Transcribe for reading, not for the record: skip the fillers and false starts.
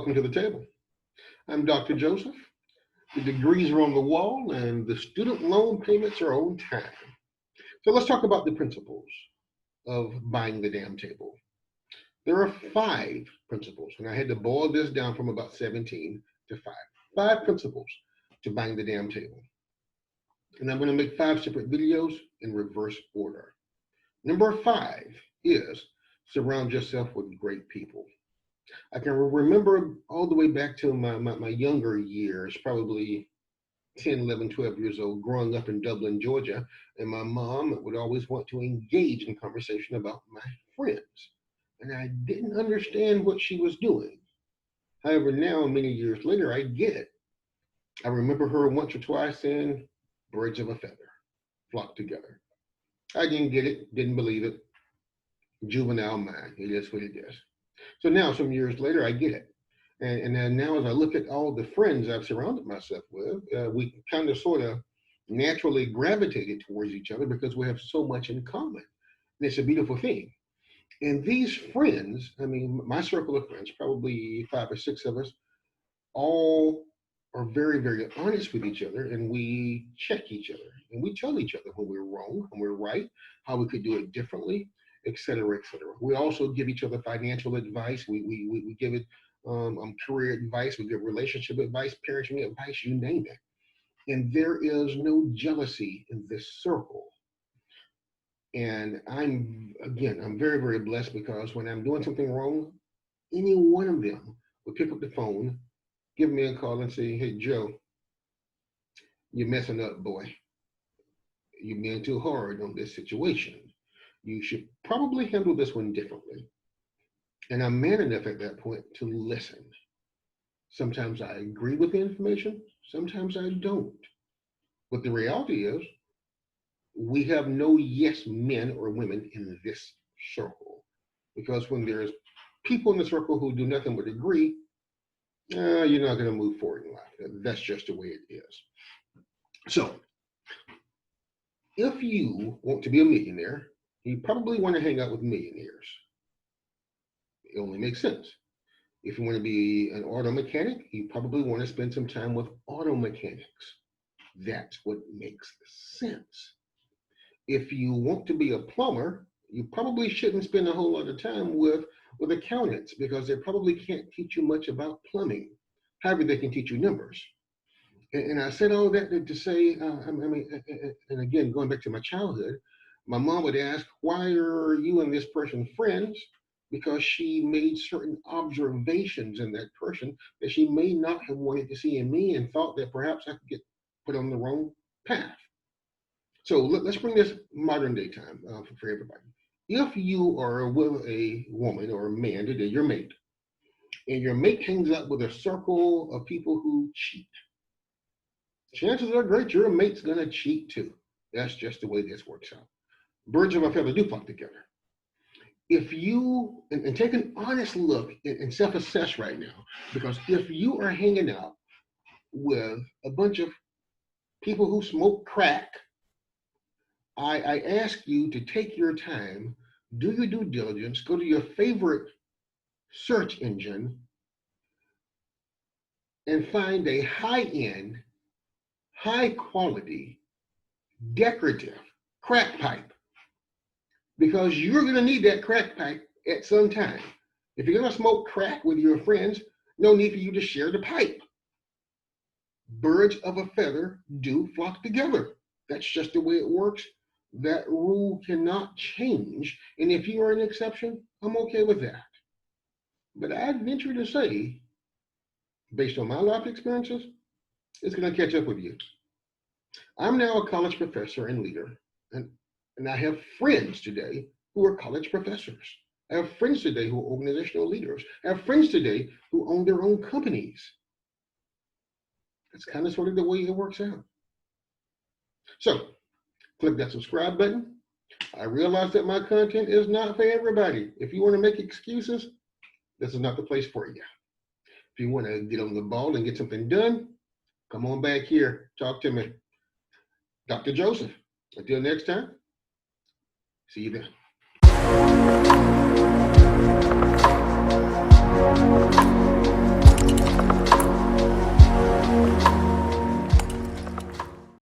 welcome to the table. I'm Dr. Joseph. The degrees are on the wall and the student loan payments are on time. So let's talk about the principles of buying the damn table. There are 5 principles, and I had to boil this down from about 17 to 5. 5 principles to buying the damn table. And I'm going to make 5 separate videos in reverse order. Number 5 is surround yourself with great people. I can remember all the way back to my younger years, probably 10, 11, 12 years old, growing up in Dublin, Georgia, and my mom would always want to engage in conversation about my friends. And I didn't understand what she was doing. However, now, many years later, I get it. I remember her once or twice saying, birds of a feather flock together. I didn't get it, didn't believe it. Juvenile mind, it is what it is. So now, some years later, I get it. And then now, as I look at all the friends I've surrounded myself with, we kind of sort of naturally gravitated towards each other because we have so much in common. And it's a beautiful thing. And these friends, I mean, my circle of friends, probably 5 or 6 of us, all are very, very honest with each other, and we check each other, and we tell each other when we're wrong, when we're right, how we could do it differently, et cetera, et cetera. We also give each other financial advice. We give it career advice. We give relationship advice, parenting advice, you name it. And there is no jealousy in this circle. And I'm very, very blessed because when I'm doing something wrong, any one of them would pick up the phone, give me a call and say, hey, Joe, you're messing up, boy. You're being too hard on this situation. You should probably handle this one differently. And I'm man enough at that point to listen. Sometimes I agree with the information, sometimes I don't. But the reality is, we have no yes men or women in this circle. Because when there's people in the circle who do nothing but agree, you're not going to move forward in life. That's just the way it is. So, if you want to be a millionaire, you probably want to hang out with millionaires. It only makes sense. If you want to be an auto mechanic, you probably want to spend some time with auto mechanics. That's what makes sense. If you want to be a plumber, you probably shouldn't spend a whole lot of time with accountants because they probably can't teach you much about plumbing. However, they can teach you numbers. And I said all that to say, and again, going back to my childhood, my mom would ask, why are you and this person friends? Because she made certain observations in that person that she may not have wanted to see in me and thought that perhaps I could get put on the wrong path. So let's bring this modern day time for everybody. If you are with a woman or a man today, your mate, and your mate hangs out with a circle of people who cheat, chances are great your mate's going to cheat too. That's just the way this works out. Birds of a feather do flock together. If you, and take an honest look and self-assess right now, because if you are hanging out with a bunch of people who smoke crack, I ask you to take your time, do your due diligence, go to your favorite search engine and find a high-end, high-quality, decorative crack pipe. Because you're going to need that crack pipe at some time. If you're going to smoke crack with your friends, no need for you to share the pipe. Birds of a feather do flock together. That's just the way it works. That rule cannot change. And if you are an exception, I'm okay with that. But I'd venture to say, based on my life experiences, it's going to catch up with you. I'm now a college professor and leader, and I have friends today who are college professors. I have friends today who are organizational leaders. I have friends today who own their own companies. That's kind of sort of the way it works out. So, click that subscribe button. I realize that my content is not for everybody. If you want to make excuses, this is not the place for you. If you want to get on the ball and get something done, come on back here. Talk to me. Dr. Joseph. Until next time, see you then.